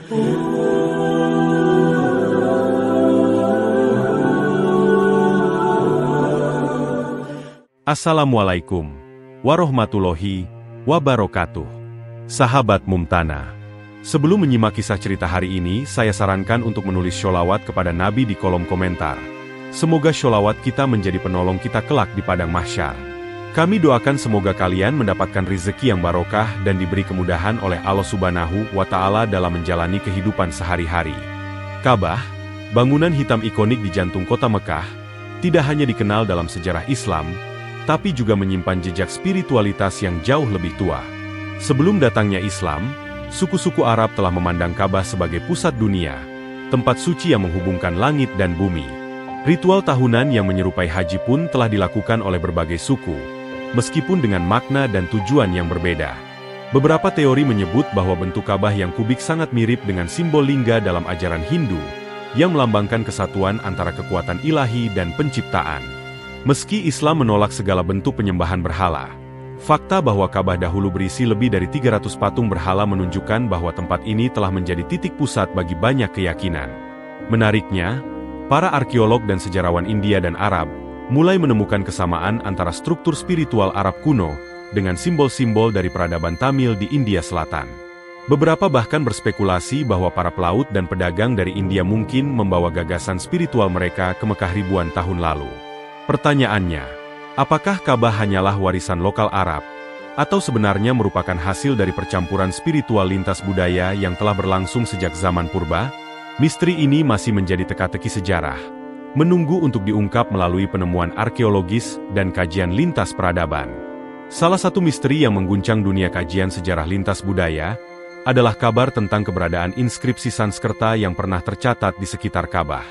Assalamualaikum warahmatullahi wabarakatuh. Sahabat Mumtana, sebelum menyimak kisah cerita hari ini, saya sarankan untuk menulis sholawat kepada Nabi di kolom komentar. Semoga sholawat kita menjadi penolong kita kelak di padang mahsyar. Kami doakan semoga kalian mendapatkan rezeki yang barokah dan diberi kemudahan oleh Allah Subhanahu wa Ta'ala dalam menjalani kehidupan sehari-hari. Ka'bah, bangunan hitam ikonik di jantung kota Mekah, tidak hanya dikenal dalam sejarah Islam, tapi juga menyimpan jejak spiritualitas yang jauh lebih tua. Sebelum datangnya Islam, suku-suku Arab telah memandang Ka'bah sebagai pusat dunia, tempat suci yang menghubungkan langit dan bumi. Ritual tahunan yang menyerupai haji pun telah dilakukan oleh berbagai suku, meskipun dengan makna dan tujuan yang berbeda. Beberapa teori menyebut bahwa bentuk Ka'bah yang kubik sangat mirip dengan simbol lingga dalam ajaran Hindu, yang melambangkan kesatuan antara kekuatan ilahi dan penciptaan. Meski Islam menolak segala bentuk penyembahan berhala, fakta bahwa Ka'bah dahulu berisi lebih dari 300 patung berhala menunjukkan bahwa tempat ini telah menjadi titik pusat bagi banyak keyakinan. Menariknya, para arkeolog dan sejarawan India dan Arab mulai menemukan kesamaan antara struktur spiritual Arab kuno dengan simbol-simbol dari peradaban Tamil di India Selatan. Beberapa bahkan berspekulasi bahwa para pelaut dan pedagang dari India mungkin membawa gagasan spiritual mereka ke Mekah ribuan tahun lalu. Pertanyaannya, apakah Ka'bah hanyalah warisan lokal Arab, atau sebenarnya merupakan hasil dari percampuran spiritual lintas budaya yang telah berlangsung sejak zaman purba? Misteri ini masih menjadi teka-teki sejarah, menunggu untuk diungkap melalui penemuan arkeologis dan kajian lintas peradaban. Salah satu misteri yang mengguncang dunia kajian sejarah lintas budaya adalah kabar tentang keberadaan inskripsi Sanskerta yang pernah tercatat di sekitar Ka'bah.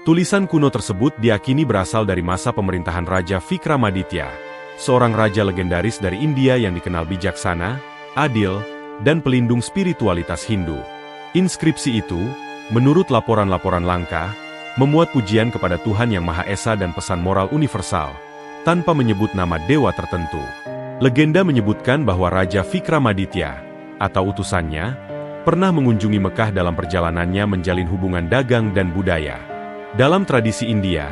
Tulisan kuno tersebut diyakini berasal dari masa pemerintahan Raja Vikramaditya, seorang raja legendaris dari India yang dikenal bijaksana, adil, dan pelindung spiritualitas Hindu. Inskripsi itu, menurut laporan-laporan langka, memuat pujian kepada Tuhan Yang Maha Esa dan pesan moral universal, tanpa menyebut nama dewa tertentu. Legenda menyebutkan bahwa Raja Vikramaditya, atau utusannya, pernah mengunjungi Mekah dalam perjalanannya menjalin hubungan dagang dan budaya. Dalam tradisi India,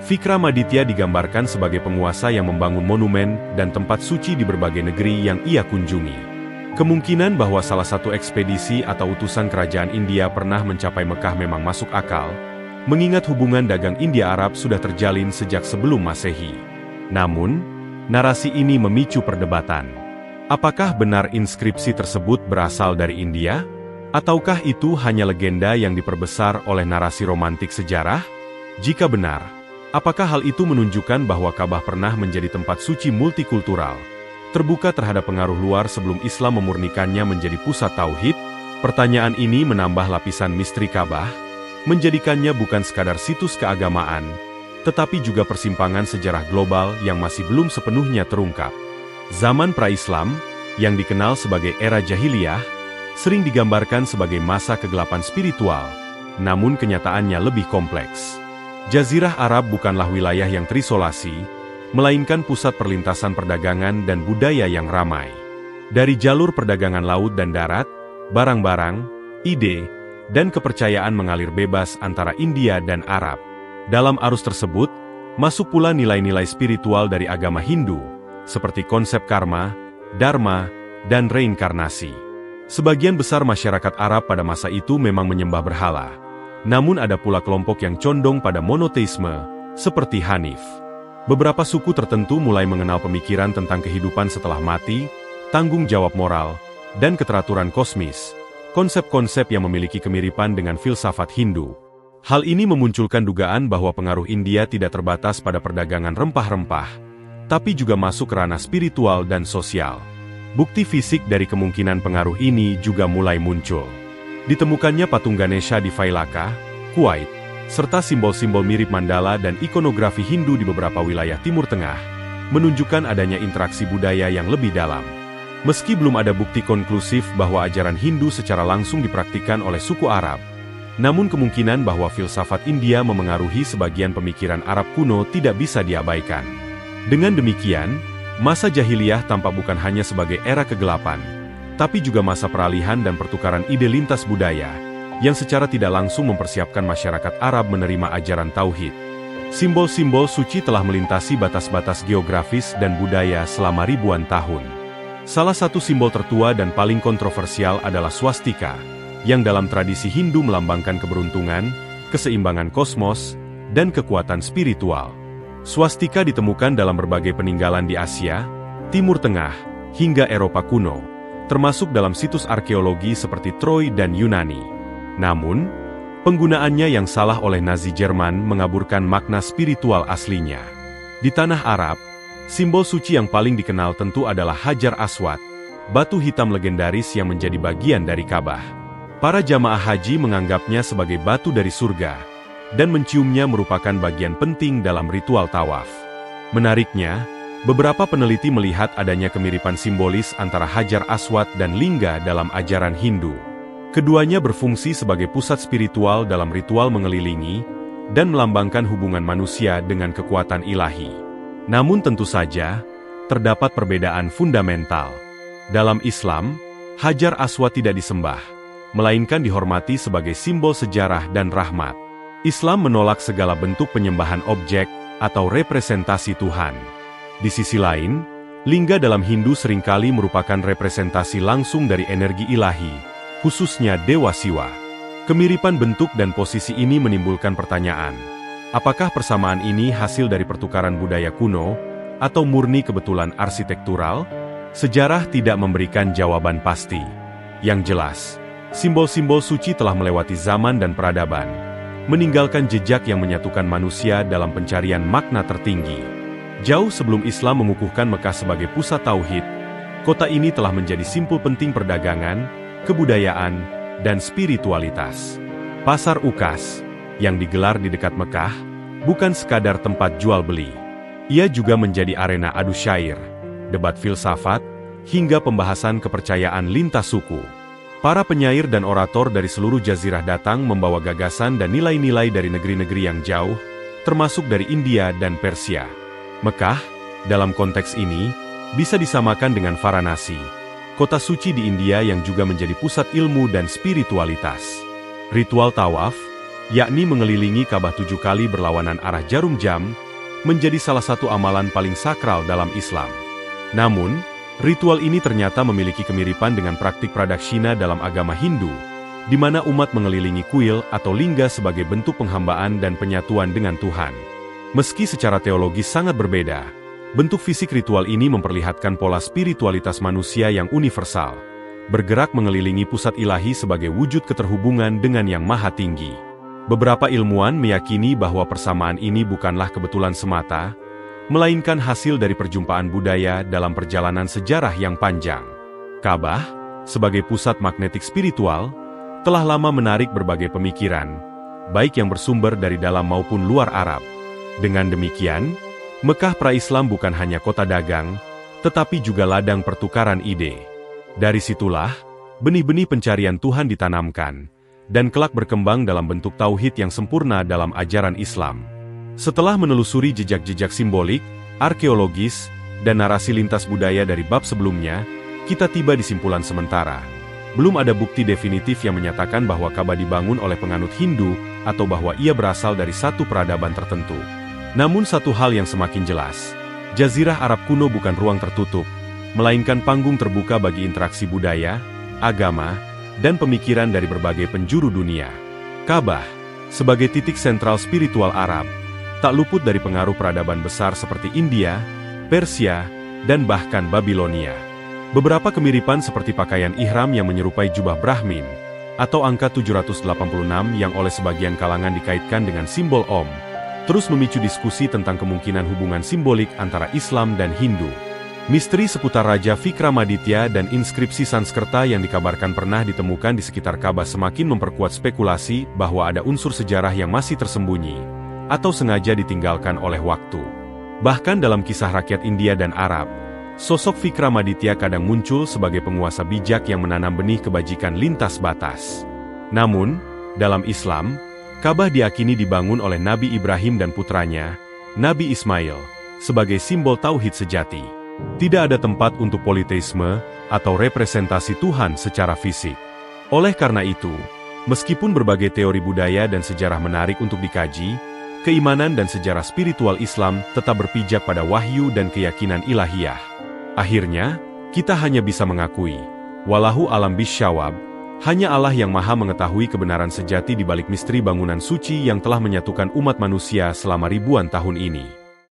Vikramaditya digambarkan sebagai penguasa yang membangun monumen dan tempat suci di berbagai negeri yang ia kunjungi. Kemungkinan bahwa salah satu ekspedisi atau utusan kerajaan India pernah mencapai Mekah memang masuk akal, mengingat hubungan dagang India-Arab sudah terjalin sejak sebelum Masehi. Namun, narasi ini memicu perdebatan. Apakah benar inskripsi tersebut berasal dari India? Ataukah itu hanya legenda yang diperbesar oleh narasi romantik sejarah? Jika benar, apakah hal itu menunjukkan bahwa Ka'bah pernah menjadi tempat suci multikultural, terbuka terhadap pengaruh luar sebelum Islam memurnikannya menjadi pusat tauhid? Pertanyaan ini menambah lapisan misteri Ka'bah, menjadikannya bukan sekadar situs keagamaan, tetapi juga persimpangan sejarah global yang masih belum sepenuhnya terungkap. Zaman pra-Islam, yang dikenal sebagai era Jahiliyah, sering digambarkan sebagai masa kegelapan spiritual, namun kenyataannya lebih kompleks. Jazirah Arab bukanlah wilayah yang terisolasi, melainkan pusat perlintasan perdagangan dan budaya yang ramai. Dari jalur perdagangan laut dan darat, barang-barang, ide, dan kepercayaan mengalir bebas antara India dan Arab. Dalam arus tersebut, masuk pula nilai-nilai spiritual dari agama Hindu, seperti konsep karma, dharma, dan reinkarnasi. Sebagian besar masyarakat Arab pada masa itu memang menyembah berhala. Namun ada pula kelompok yang condong pada monoteisme, seperti Hanif. Beberapa suku tertentu mulai mengenal pemikiran tentang kehidupan setelah mati, tanggung jawab moral, dan keteraturan kosmis, konsep-konsep yang memiliki kemiripan dengan filsafat Hindu. Hal ini memunculkan dugaan bahwa pengaruh India tidak terbatas pada perdagangan rempah-rempah, tapi juga masuk ke ranah spiritual dan sosial. Bukti fisik dari kemungkinan pengaruh ini juga mulai muncul. Ditemukannya patung Ganesha di Failaka, Kuwait, serta simbol-simbol mirip mandala dan ikonografi Hindu di beberapa wilayah Timur Tengah, menunjukkan adanya interaksi budaya yang lebih dalam. Meski belum ada bukti konklusif bahwa ajaran Hindu secara langsung dipraktikkan oleh suku Arab, namun kemungkinan bahwa filsafat India memengaruhi sebagian pemikiran Arab kuno tidak bisa diabaikan. Dengan demikian, masa jahiliyah tampak bukan hanya sebagai era kegelapan, tapi juga masa peralihan dan pertukaran ide lintas budaya, yang secara tidak langsung mempersiapkan masyarakat Arab menerima ajaran Tauhid. Simbol-simbol suci telah melintasi batas-batas geografis dan budaya selama ribuan tahun. Salah satu simbol tertua dan paling kontroversial adalah swastika, yang dalam tradisi Hindu melambangkan keberuntungan, keseimbangan kosmos, dan kekuatan spiritual. Swastika ditemukan dalam berbagai peninggalan di Asia, Timur Tengah, hingga Eropa kuno, termasuk dalam situs arkeologi seperti Troy dan Yunani. Namun, penggunaannya yang salah oleh Nazi Jerman mengaburkan makna spiritual aslinya. Di tanah Arab, simbol suci yang paling dikenal tentu adalah Hajar Aswad, batu hitam legendaris yang menjadi bagian dari Ka'bah. Para jamaah haji menganggapnya sebagai batu dari surga, dan menciumnya merupakan bagian penting dalam ritual tawaf. Menariknya, beberapa peneliti melihat adanya kemiripan simbolis antara Hajar Aswad dan lingga dalam ajaran Hindu. Keduanya berfungsi sebagai pusat spiritual dalam ritual mengelilingi dan melambangkan hubungan manusia dengan kekuatan ilahi. Namun tentu saja, terdapat perbedaan fundamental. Dalam Islam, Hajar Aswad tidak disembah, melainkan dihormati sebagai simbol sejarah dan rahmat. Islam menolak segala bentuk penyembahan objek atau representasi Tuhan. Di sisi lain, lingga dalam Hindu seringkali merupakan representasi langsung dari energi ilahi, khususnya Dewa Siwa. Kemiripan bentuk dan posisi ini menimbulkan pertanyaan, apakah persamaan ini hasil dari pertukaran budaya kuno, atau murni kebetulan arsitektural? Sejarah tidak memberikan jawaban pasti. Yang jelas, simbol-simbol suci telah melewati zaman dan peradaban, meninggalkan jejak yang menyatukan manusia dalam pencarian makna tertinggi. Jauh sebelum Islam mengukuhkan Mekah sebagai pusat tauhid, kota ini telah menjadi simpul penting perdagangan, kebudayaan, dan spiritualitas. Pasar Ukas, yang digelar di dekat Mekah, bukan sekadar tempat jual beli. Ia juga menjadi arena adu syair, debat filsafat, hingga pembahasan kepercayaan lintas suku. Para penyair dan orator dari seluruh jazirah datang membawa gagasan dan nilai-nilai dari negeri-negeri yang jauh, termasuk dari India dan Persia. Mekah, dalam konteks ini, bisa disamakan dengan Varanasi, kota suci di India yang juga menjadi pusat ilmu dan spiritualitas. Ritual tawaf, yakni mengelilingi Ka'bah 7 kali berlawanan arah jarum jam, menjadi salah satu amalan paling sakral dalam Islam. Namun, ritual ini ternyata memiliki kemiripan dengan praktik pradakshina dalam agama Hindu, di mana umat mengelilingi kuil atau lingga sebagai bentuk penghambaan dan penyatuan dengan Tuhan. Meski secara teologis sangat berbeda, bentuk fisik ritual ini memperlihatkan pola spiritualitas manusia yang universal, bergerak mengelilingi pusat ilahi sebagai wujud keterhubungan dengan Yang Maha Tinggi. Beberapa ilmuwan meyakini bahwa persamaan ini bukanlah kebetulan semata, melainkan hasil dari perjumpaan budaya dalam perjalanan sejarah yang panjang. Ka'bah, sebagai pusat magnetik spiritual, telah lama menarik berbagai pemikiran, baik yang bersumber dari dalam maupun luar Arab. Dengan demikian, Mekah pra-Islam bukan hanya kota dagang, tetapi juga ladang pertukaran ide. Dari situlah, benih-benih pencarian Tuhan ditanamkan, dan kelak berkembang dalam bentuk tauhid yang sempurna dalam ajaran Islam. Setelah menelusuri jejak-jejak simbolik, arkeologis, dan narasi lintas budaya dari bab sebelumnya, kita tiba di simpulan sementara. Belum ada bukti definitif yang menyatakan bahwa Ka'bah dibangun oleh penganut Hindu, atau bahwa ia berasal dari satu peradaban tertentu. Namun satu hal yang semakin jelas, Jazirah Arab kuno bukan ruang tertutup, melainkan panggung terbuka bagi interaksi budaya, agama, dan pemikiran dari berbagai penjuru dunia. Ka'bah, sebagai titik sentral spiritual Arab, tak luput dari pengaruh peradaban besar seperti India, Persia, dan bahkan Babilonia. Beberapa kemiripan seperti pakaian ihram yang menyerupai jubah Brahmin, atau angka 786 yang oleh sebagian kalangan dikaitkan dengan simbol Om, terus memicu diskusi tentang kemungkinan hubungan simbolik antara Islam dan Hindu. Misteri seputar Raja Vikramaditya dan inskripsi Sanskerta yang dikabarkan pernah ditemukan di sekitar Ka'bah semakin memperkuat spekulasi bahwa ada unsur sejarah yang masih tersembunyi, atau sengaja ditinggalkan oleh waktu. Bahkan dalam kisah rakyat India dan Arab, sosok Vikramaditya kadang muncul sebagai penguasa bijak yang menanam benih kebajikan lintas batas. Namun, dalam Islam, Ka'bah diakini dibangun oleh Nabi Ibrahim dan putranya, Nabi Ismail, sebagai simbol tauhid sejati. Tidak ada tempat untuk politeisme atau representasi Tuhan secara fisik. Oleh karena itu, Meskipun berbagai teori budaya dan sejarah menarik untuk dikaji, keimanan dan sejarah spiritual Islam tetap berpijak pada wahyu dan keyakinan ilahiyah. Akhirnya, kita hanya bisa mengakui, Wallahu alam bisyawab, hanya Allah yang maha mengetahui kebenaran sejati di balik misteri bangunan suci yang telah menyatukan umat manusia selama ribuan tahun ini.